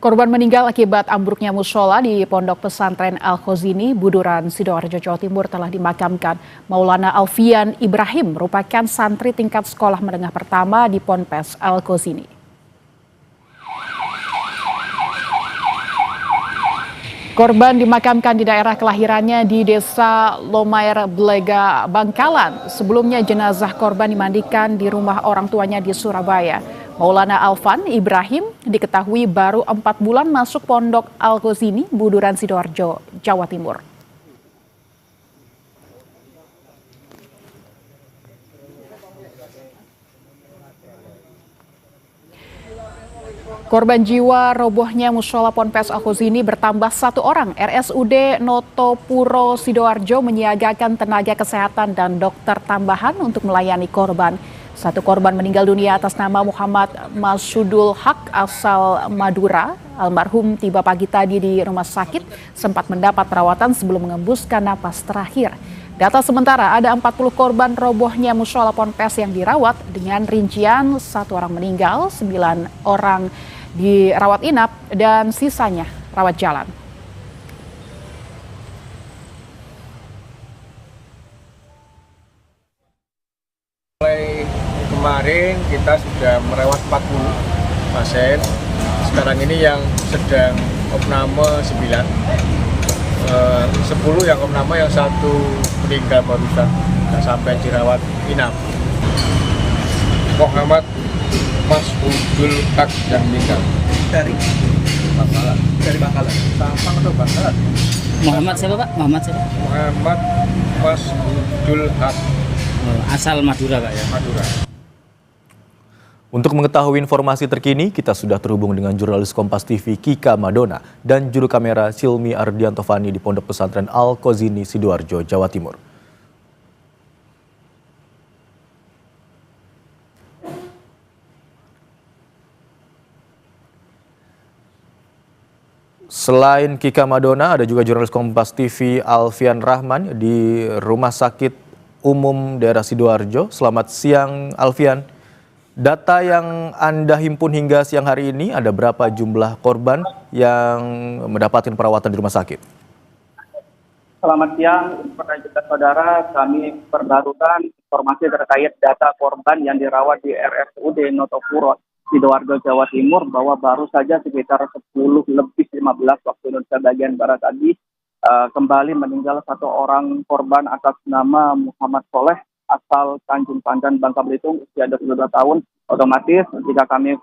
Korban meninggal akibat ambruknya musola di Pondok Pesantren Al-Khozini, Buduran, Sidoarjo, Jawa Timur telah dimakamkan. Maulana Alfian Ibrahim merupakan santri tingkat sekolah menengah pertama di Ponpes Al-Khozini. Korban dimakamkan di daerah kelahirannya di Desa Lomair Blega, Bangkalan. Sebelumnya jenazah korban dimandikan di rumah orang tuanya di Surabaya. Maulana Alfian Ibrahim diketahui baru 4 bulan masuk Pondok Al-Khozini, Buduran, Sidoarjo, Jawa Timur. Korban jiwa robohnya musola Ponpes Al-Khozini bertambah 1 orang. RSUD Noto Puro Sidoarjo menyiagakan tenaga kesehatan dan dokter tambahan untuk melayani korban. 1 korban meninggal dunia atas nama Muhammad Masudul Haq asal Madura. Almarhum tiba pagi tadi di rumah sakit, sempat mendapat perawatan sebelum mengembuskan napas terakhir. Data sementara ada 40 korban robohnya musola Ponpes yang dirawat dengan rincian 1 orang meninggal, 9 orang dirawat inap dan sisanya rawat jalan. Mulai kemarin kita sudah merawat 40 pasien. Sekarang ini yang sedang opname 9, 10 yang opname, yang 1 meninggal barusan, nggak sampai dirawat inap. Muhammad Masudul Haq yang meninggal dari Bangkalan. dari Bangkalan. Sampang atau Bangkalan? Muhammad siapa Pak? Muhammad siapa? Muhammad Masudul Haq. Asal Madura Pak ya? Madura. Untuk mengetahui informasi terkini, kita sudah terhubung dengan jurnalis Kompas TV Kika Madona dan juru kamera Silmi Ardiantovani di Pondok Pesantren Al-Khozini, Sidoarjo, Jawa Timur. Selain Kika Madona, ada juga jurnalis Kompas TV Alfian Rahman di Rumah Sakit Umum Daerah Sidoarjo. Selamat siang Alfian. Data yang Anda himpun hingga siang hari ini, ada berapa jumlah korban yang mendapatkan perawatan di rumah sakit? Selamat siang, perhatikan saudara, kami perbarukan informasi terkait data korban yang dirawat di RSUD Noto Puro, Sidoarjo, Jawa Timur, bahwa baru saja sekitar 10:15 waktu Indonesia bagian Barat tadi kembali meninggal 1 orang korban atas nama Muhammad Soleh asal Tanjung Pandan, Bangka Belitung, usia 22 tahun. Otomatis jika kami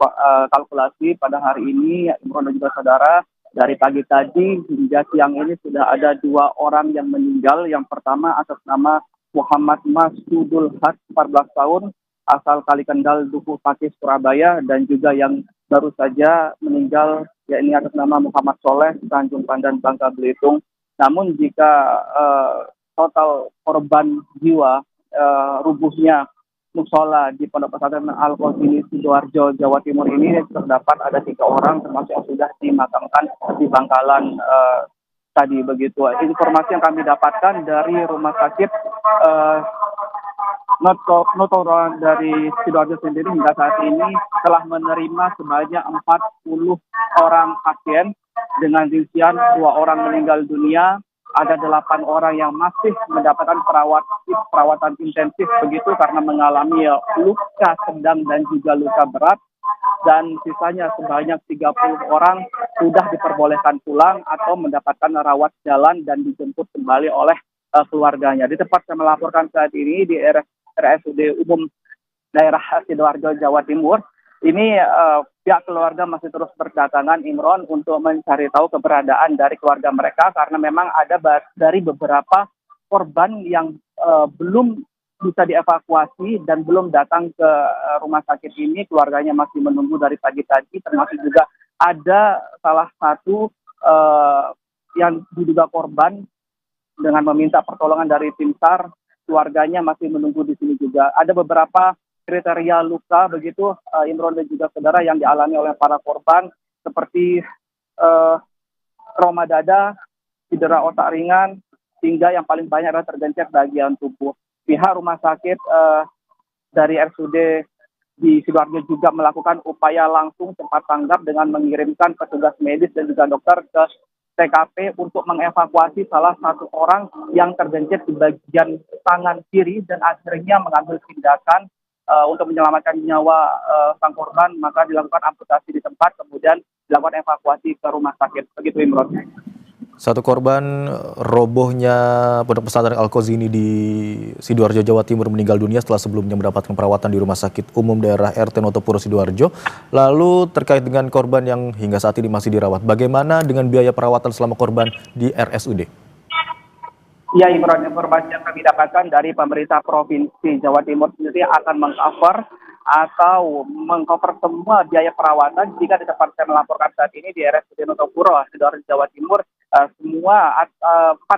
kalkulasi pada hari ini, Imron dan juga saudara, dari pagi tadi hingga siang ini sudah ada 2 orang yang meninggal. Yang pertama atas nama Muhammad Masudul Haq, 14 tahun, asal Kalikendal, Dukuh Pakis, Surabaya, dan juga yang baru saja meninggal, yakni atas nama Muhammad Soleh, Tanjung Pandan, Bangka Belitung. Namun jika total korban jiwa rubuhnya musola di Pondok Pesantren Al-Khozini, Sidoarjo, Jawa Timur ini terdapat ada 3 orang, termasuk yang sudah dimakamkan di Bangkalan tadi begitu. Informasi yang kami dapatkan dari rumah sakit Noto dari Sidoarjo sendiri hingga saat ini telah menerima sebanyak 40 orang pasien dengan rincian 2 orang meninggal dunia. Ada 8 orang yang masih mendapatkan perawatan intensif begitu karena mengalami luka sedang dan juga luka berat, dan sisanya sebanyak 30 orang sudah diperbolehkan pulang atau mendapatkan rawat jalan dan dijemput kembali oleh keluarganya. Di tempat saya melaporkan saat ini di RSUD Umum Daerah Sidoarjo, Jawa Timur, ini pihak keluarga masih terus berdatangan, Imron, untuk mencari tahu keberadaan dari keluarga mereka, karena memang ada dari beberapa korban yang belum bisa dievakuasi dan belum datang ke rumah sakit ini. Keluarganya masih menunggu dari pagi tadi, termasuk juga ada salah satu yang diduga korban dengan meminta pertolongan dari tim SAR. Keluarganya masih menunggu di sini juga. Ada beberapa kriteria luka begitu, Imron dan juga saudara, yang dialami oleh para korban, seperti trauma dada, cedera otak ringan, hingga yang paling banyak adalah tergencet bagian tubuh. Pihak rumah sakit dari RSUD di Sidoarjo juga melakukan upaya langsung cepat tanggap dengan mengirimkan petugas medis dan juga dokter ke TKP untuk mengevakuasi salah satu orang yang tergencet di bagian tangan kiri dan akhirnya mengambil tindakan untuk menyelamatkan nyawa sang korban, maka dilakukan amputasi di tempat, kemudian dilakukan evakuasi ke rumah sakit. Begitu, Imron. Satu korban robohnya Pondok Pesantren Al-Qazini di Sidoarjo, Jawa Timur meninggal dunia setelah sebelumnya mendapatkan perawatan di Rumah Sakit Umum Daerah RT Notopuro Sidoarjo. Lalu terkait dengan korban yang hingga saat ini masih dirawat, bagaimana dengan biaya perawatan selama korban di RSUD? Ya, Imron, informasi yang kami dapatkan dari pemerintah Provinsi Jawa Timur sendiri akan mengcover semua biaya perawatan jika di tempat saya melaporkan saat ini di RSUD Notopuro, Sidoarjo, Jawa Timur. Semua 40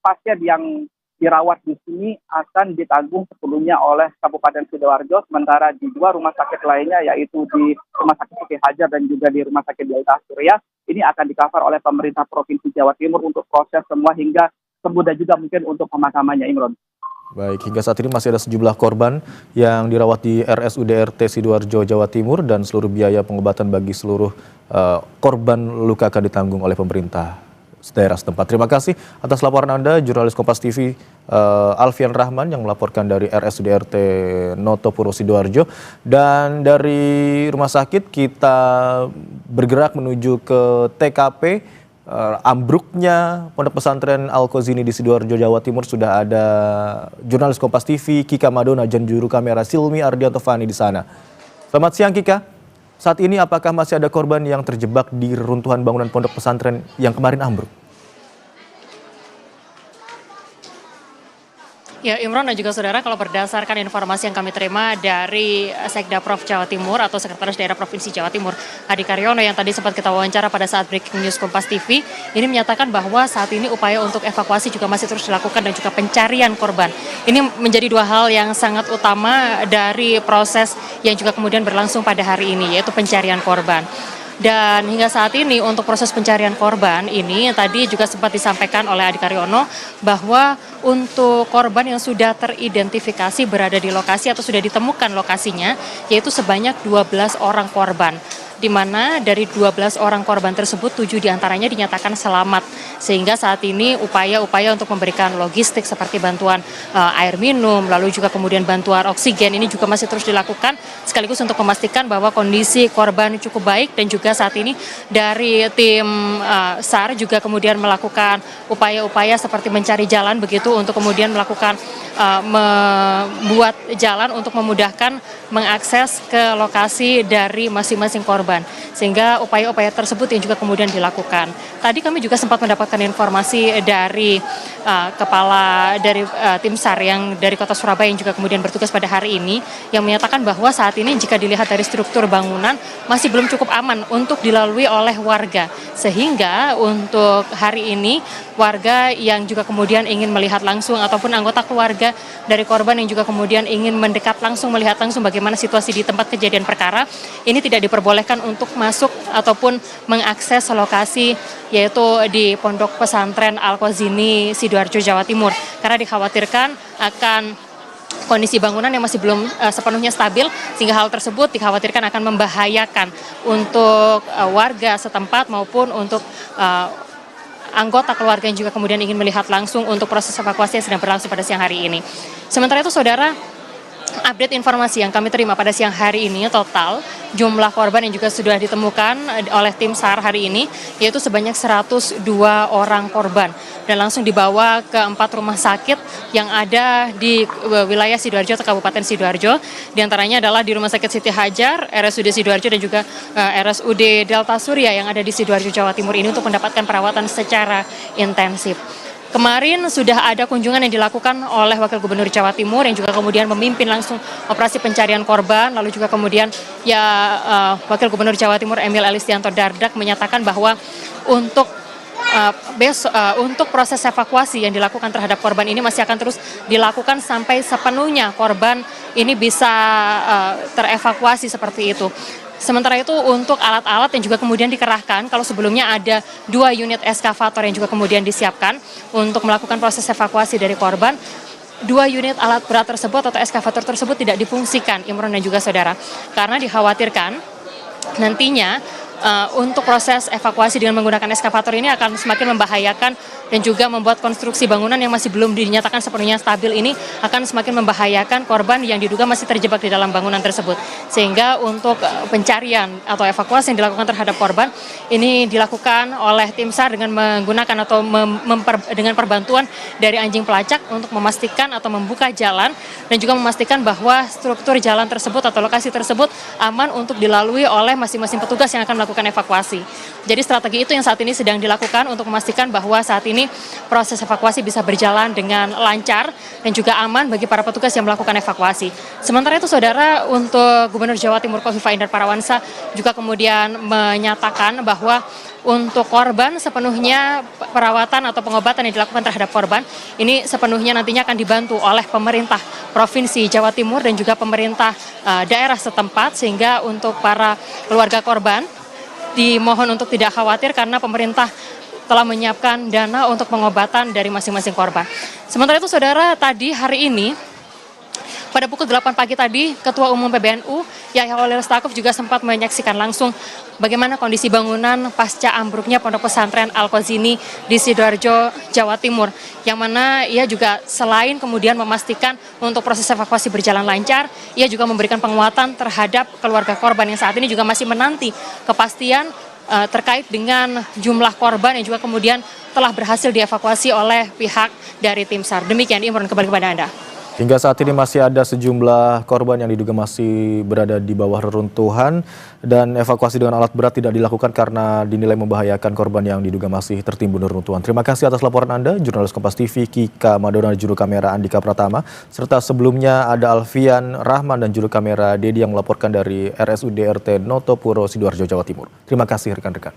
pasien yang dirawat di sini akan ditanggung sepenuhnya oleh Kabupaten Sidoarjo, sementara di dua rumah sakit lainnya, yaitu di Rumah Sakit Siti Hajar dan juga di Rumah Sakit Delta Surya, ini akan di-cover oleh pemerintah Provinsi Jawa Timur untuk proses semua hingga sembuh dan juga mungkin untuk pemakamannya, Imron. Baik, hingga saat ini masih ada sejumlah korban yang dirawat di RSUD RT Sidoarjo, Jawa Timur, dan seluruh biaya pengobatan bagi seluruh korban luka akan ditanggung oleh pemerintah daerah setempat. Terima kasih atas laporan Anda, jurnalis Kompas TV Alfian Rahman yang melaporkan dari RSUD RT Notopuro Sidoarjo. Dan dari rumah sakit kita bergerak menuju ke TKP. Ambruknya Pondok Pesantren Al-Qazini di Sidoarjo, Jawa Timur. Sudah ada jurnalis Kompas TV Kika Madona dan juru kamera Silmi Ardianto Fani di sana. Selamat siang, Kika. Saat ini apakah masih ada korban yang terjebak di reruntuhan bangunan pondok pesantren yang kemarin ambruk? Ya, Imron dan juga saudara, kalau berdasarkan informasi yang kami terima dari Sekda Prof Jawa Timur atau Sekretaris Daerah Provinsi Jawa Timur, Hadi Karyono, yang tadi sempat kita wawancara pada saat breaking news Kompas TV, ini menyatakan bahwa saat ini upaya untuk evakuasi juga masih terus dilakukan dan juga pencarian korban. Ini menjadi dua hal yang sangat utama dari proses yang juga kemudian berlangsung pada hari ini, yaitu pencarian korban. Dan hingga saat ini untuk proses pencarian korban ini tadi juga sempat disampaikan oleh Hadi Karyono bahwa untuk korban yang sudah teridentifikasi berada di lokasi atau sudah ditemukan lokasinya, yaitu sebanyak 12 orang korban. Di mana dari 12 orang korban tersebut 7 diantaranya dinyatakan selamat, sehingga saat ini upaya-upaya untuk memberikan logistik seperti bantuan air minum, lalu juga kemudian bantuan oksigen ini juga masih terus dilakukan, sekaligus untuk memastikan bahwa kondisi korban cukup baik. Dan juga saat ini dari tim SAR juga kemudian melakukan upaya-upaya seperti mencari jalan begitu untuk kemudian melakukan membuat jalan untuk memudahkan mengakses ke lokasi dari masing-masing korban, sehingga upaya-upaya tersebut yang juga kemudian dilakukan. Tadi kami juga sempat mendapatkan informasi dari kepala dari tim SAR yang dari Kota Surabaya yang juga kemudian bertugas pada hari ini, yang menyatakan bahwa saat ini jika dilihat dari struktur bangunan masih belum cukup aman untuk dilalui oleh warga, sehingga untuk hari ini warga yang juga kemudian ingin melihat langsung ataupun anggota keluarga dari korban yang juga kemudian ingin mendekat langsung, melihat langsung bagaimana situasi di tempat kejadian perkara, ini tidak diperbolehkan untuk masuk ataupun mengakses lokasi, yaitu di Pondok Pesantren Al-Qazini Sidoarjo, Jawa Timur, karena dikhawatirkan akan kondisi bangunan yang masih belum sepenuhnya stabil, sehingga hal tersebut dikhawatirkan akan membahayakan untuk warga setempat maupun untuk anggota keluarga yang juga kemudian ingin melihat langsung untuk proses evakuasi yang sedang berlangsung pada siang hari ini. Sementara itu, saudara, update informasi yang kami terima pada siang hari ini, total jumlah korban yang juga sudah ditemukan oleh tim SAR hari ini yaitu sebanyak 102 orang korban, dan langsung dibawa ke 4 rumah sakit yang ada di wilayah Sidoarjo atau Kabupaten Sidoarjo. Di antaranya adalah di Rumah Sakit Siti Hajar, RSUD Sidoarjo, dan juga RSUD Delta Surya yang ada di Sidoarjo, Jawa Timur ini untuk mendapatkan perawatan secara intensif. Kemarin sudah ada kunjungan yang dilakukan oleh Wakil Gubernur Jawa Timur yang juga kemudian memimpin langsung operasi pencarian korban, lalu juga kemudian Wakil Gubernur Jawa Timur Emil Elistianto Dardak menyatakan bahwa untuk proses evakuasi yang dilakukan terhadap korban ini masih akan terus dilakukan sampai sepenuhnya korban ini bisa terevakuasi seperti itu. Sementara itu untuk alat-alat yang juga kemudian dikerahkan, kalau sebelumnya ada 2 unit eskavator yang juga kemudian disiapkan untuk melakukan proses evakuasi dari korban, dua unit alat berat tersebut atau eskavator tersebut tidak difungsikan, Imron dan juga saudara, karena dikhawatirkan nantinya untuk proses evakuasi dengan menggunakan eskavator ini akan semakin membahayakan dan juga membuat konstruksi bangunan yang masih belum dinyatakan sepenuhnya stabil ini akan semakin membahayakan korban yang diduga masih terjebak di dalam bangunan tersebut. Sehingga untuk pencarian atau evakuasi yang dilakukan terhadap korban ini dilakukan oleh tim SAR dengan menggunakan atau dengan perbantuan dari anjing pelacak untuk memastikan atau membuka jalan dan juga memastikan bahwa struktur jalan tersebut atau lokasi tersebut aman untuk dilalui oleh masing-masing petugas yang akan melakukan evakuasi. Jadi strategi itu yang saat ini sedang dilakukan untuk memastikan bahwa saat ini proses evakuasi bisa berjalan dengan lancar dan juga aman bagi para petugas yang melakukan evakuasi. Sementara itu saudara, untuk Gubernur Jawa Timur Khofifah Indar Parawansa juga kemudian menyatakan bahwa untuk korban sepenuhnya perawatan atau pengobatan yang dilakukan terhadap korban ini sepenuhnya nantinya akan dibantu oleh pemerintah Provinsi Jawa Timur dan juga pemerintah daerah setempat, sehingga untuk para keluarga korban dimohon untuk tidak khawatir karena pemerintah telah menyiapkan dana untuk pengobatan dari masing-masing korban. Sementara itu saudara, tadi hari ini pada pukul 8 pagi tadi, Ketua Umum PBNU Yahya Holil Stakuf juga sempat menyaksikan langsung bagaimana kondisi bangunan pasca ambruknya Pondok Pesantren Al-Qazini di Sidoarjo, Jawa Timur. Yang mana ia juga selain kemudian memastikan untuk proses evakuasi berjalan lancar, ia juga memberikan penguatan terhadap keluarga korban yang saat ini juga masih menanti kepastian terkait dengan jumlah korban yang juga kemudian telah berhasil dievakuasi oleh pihak dari tim SAR. Demikian, Imron, kembali kepada Anda. Hingga saat ini masih ada sejumlah korban yang diduga masih berada di bawah reruntuhan dan evakuasi dengan alat berat tidak dilakukan karena dinilai membahayakan korban yang diduga masih tertimbun reruntuhan. Terima kasih atas laporan Anda, jurnalis Kompas TV Kika Madona, juru kamera Andika Pratama, serta sebelumnya ada Alfian Rahman dan juru kamera Dedi yang melaporkan dari RSUD RT Noto Puro Sidoarjo, Jawa Timur. Terima kasih rekan-rekan.